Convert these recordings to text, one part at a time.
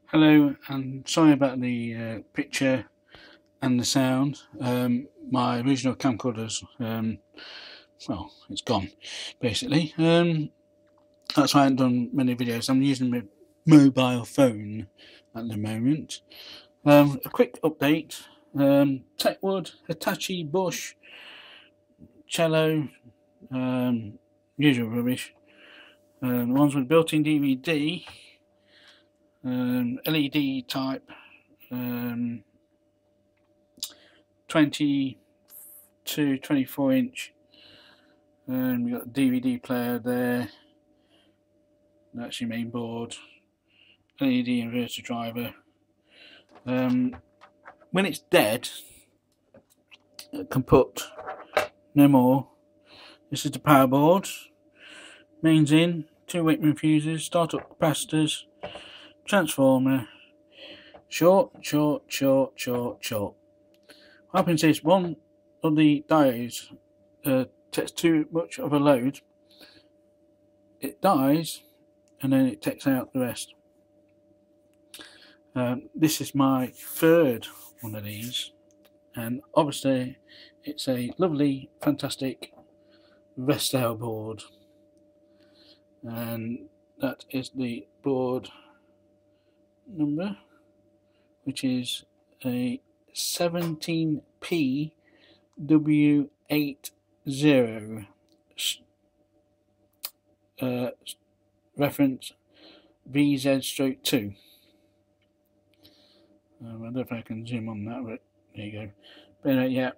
Hello, and sorry about the picture and the sound. My original camcorder's well, it's gone basically. That's why I haven't done many videos. I'm using my mobile phone at the moment. A quick update: techwood, Hitachi, Bush, cello, usual rubbish. The ones with built-in DVD, LED type. 20 to 24 inch. We've got a DVD player there. That's your main board. LED inverter driver. When it's dead, it can put no more. This is the power board. Mains in, 2 Whitman fuses, startup capacitors, transformer. Short. What happens is one of the diodes takes too much of a load, it dies, and then it takes out the rest. This is my third one of these, and obviously it's a lovely, fantastic Vestel board, and that is the board number, which is a 17P W80 reference VZ-2. I don't know if I can zoom on that, but there you go. But anyway, yeah,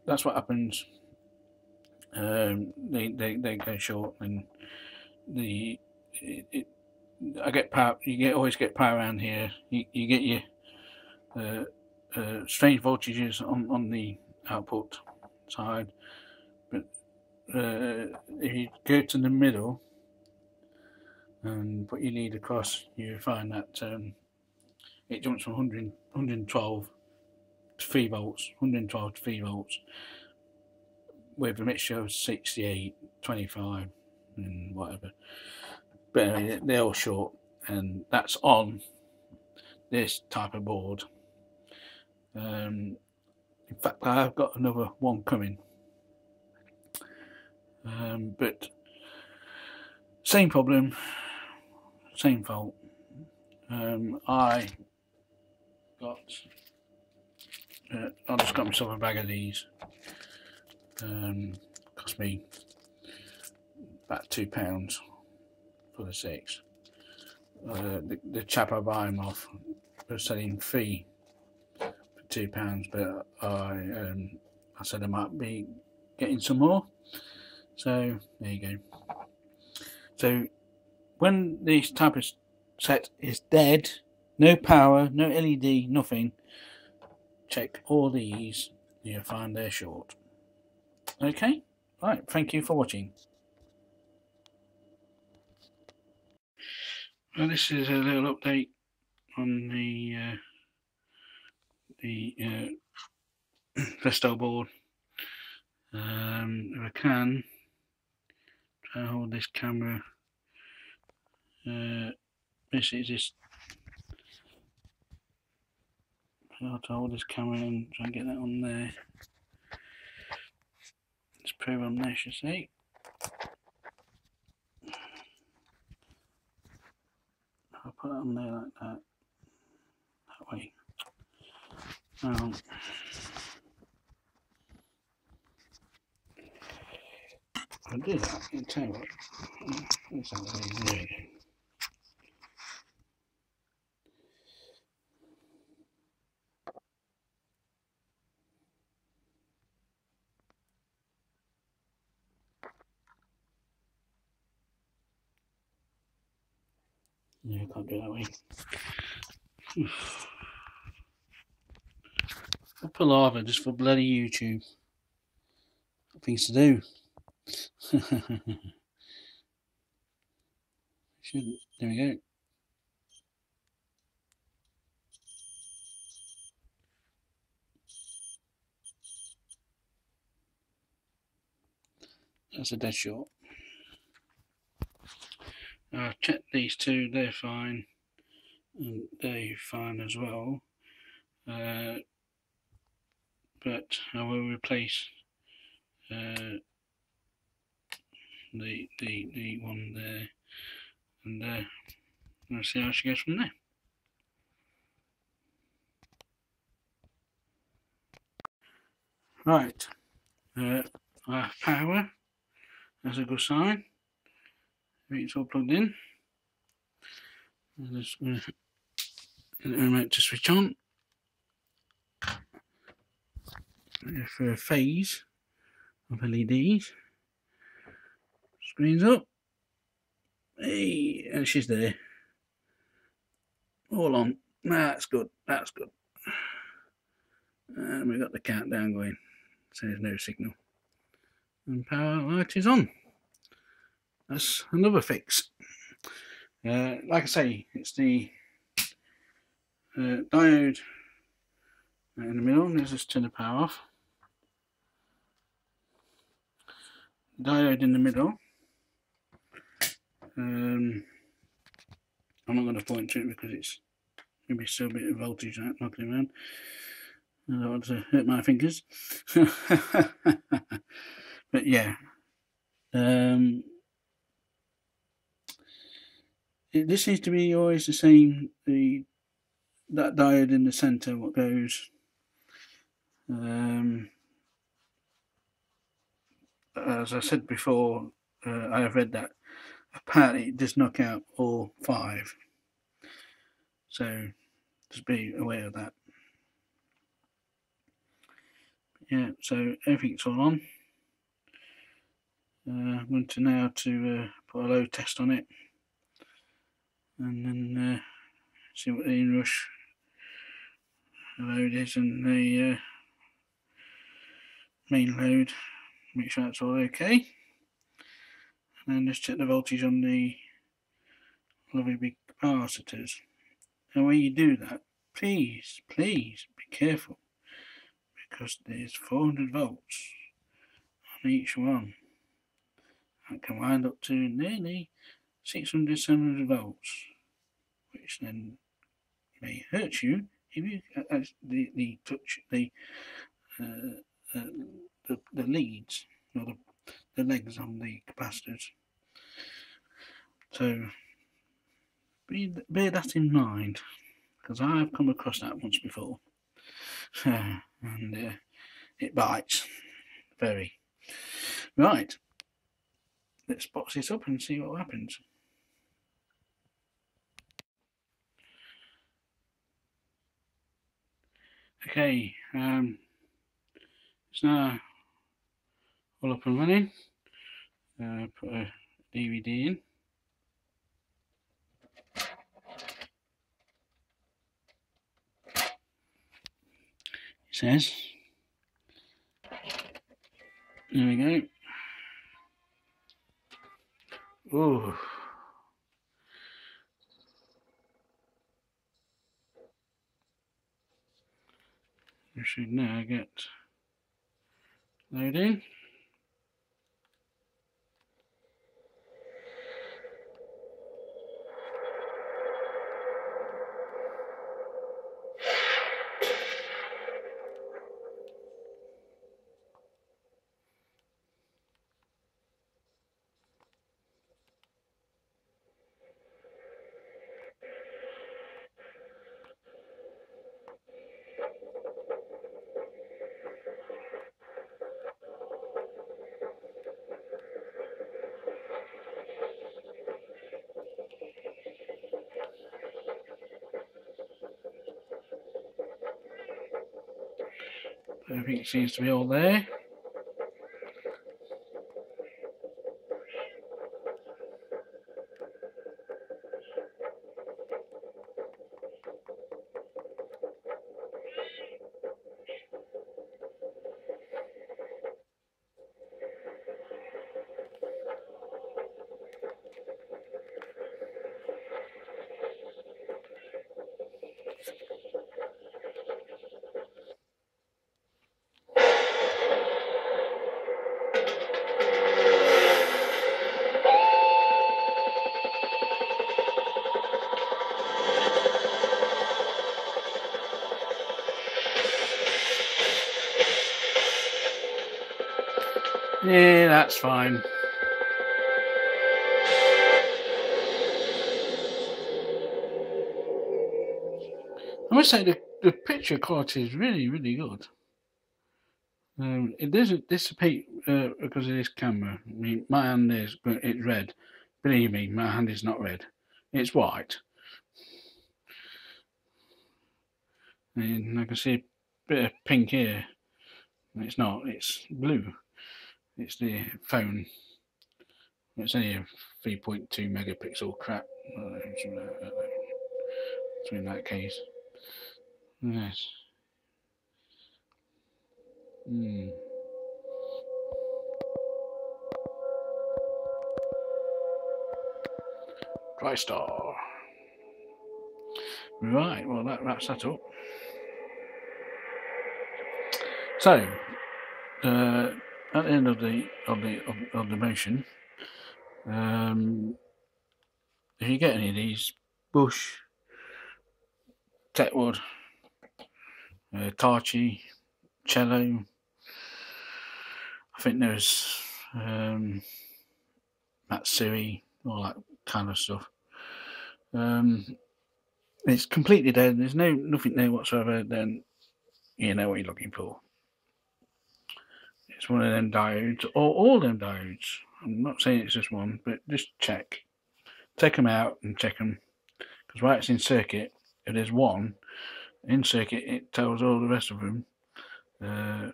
that's what happens. They go short, and I get power. You always get power around here. You get your strange voltages on the output side, but if you go to the middle and put your lead across, you find that it jumps from 112 to 3 volts, 112 to 3 volts, with a mixture of 68, 25, and whatever. But anyway, they're all short, and that's on this type of board. In fact, I've got another one coming, but same problem, same fault. I just got myself a bag of these. Cost me about £2 for the 6. The chap I buy them off was selling 3 for £2, but I said I might be getting some more. So there you go. So when this type of set is dead, no power, no LED, nothing, check all these, you'll find they're short. Okay, right, thank you for watching. Well, this is a little update on the Vestel board. If I can try and hold this camera, basically just try to hold this camera and try and get that on there. Let's probe on there, should I say. I'll put it on there like that. That way. I'll do that. I'll tell you what. Let's have a look. There we go. No, I can't do it that way. A palaver just for bloody YouTube. Got things to do. There we go. That's a dead short. I've checked these two, they're fine. and they're fine as well. But I will replace the one there, and we'll see how she goes from there. Right, I have power. That's a good sign. It's all plugged in. I'm just going to get the remote to switch on. For a phase of LEDs. Screen's up. Hey, and she's there. All on. That's good. That's good. And we've got the countdown going. So there's no signal. And power light is on. That's another fix. Like I say, it's the diode in the middle. Let's just turn the power off. Diode in the middle. I'm not going to point to it because it's maybe still a bit of voltage knocking around. I don't want to hurt my fingers. But yeah, this seems to be always the same. That diode in the center, what goes. As I said before, I have read that apparently it does knock out all 5. So just be aware of that. Yeah, so everything's all on. I'm going to now put a load test on it, and then see what the inrush load is and the main load. Make sure that's all okay, and then just check the voltage on the lovely big capacitors. And when you do that, please be careful, because there's 400 volts on each one. That can wind up to nearly 600-700 volts, which then may hurt you if you touch the leads or the legs on the capacitors. So bear that in mind, because I've come across that once before, and it bites very. Right, let's box this up and see what happens. Okay, it's now all up and running. Put a DVD in. It says, there we go. Oh, we should now get loading. Everything seems to be all there. Yeah, that's fine. I must say the picture quality is really, really good. It doesn't dissipate because of this camera. I mean, my hand is, but it's red. Believe me, my hand is not red. It's white. And I can see a bit of pink here. It's not, it's blue. It's the phone. It's only a 3.2 megapixel crap. So in that case. Yes. TriStar. Right, well that wraps that up. So, at the end of the motion, if you get any of these, bush, techwood, tarchi, cello, I think there's matsuri, all that kind of stuff. It's completely dead. There's nothing there whatsoever. Then you know what you're looking for. It's one of them diodes, or all them diodes. I'm not saying it's just one, but just check. Take them out and check them, because while it's in circuit, if there's one in circuit, it tells all the rest of them to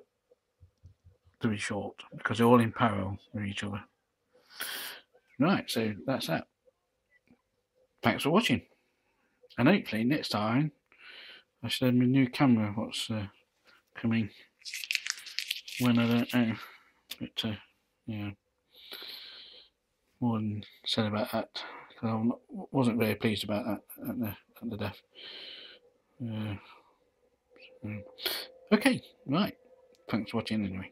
be short, because they're all in parallel with each other. Right, so that's that. Thanks for watching, and hopefully next time I should have my new camera. What's coming when, I don't know, but yeah, more than said about that, because I wasn't very pleased about that at the death. Okay, right, thanks for watching anyway.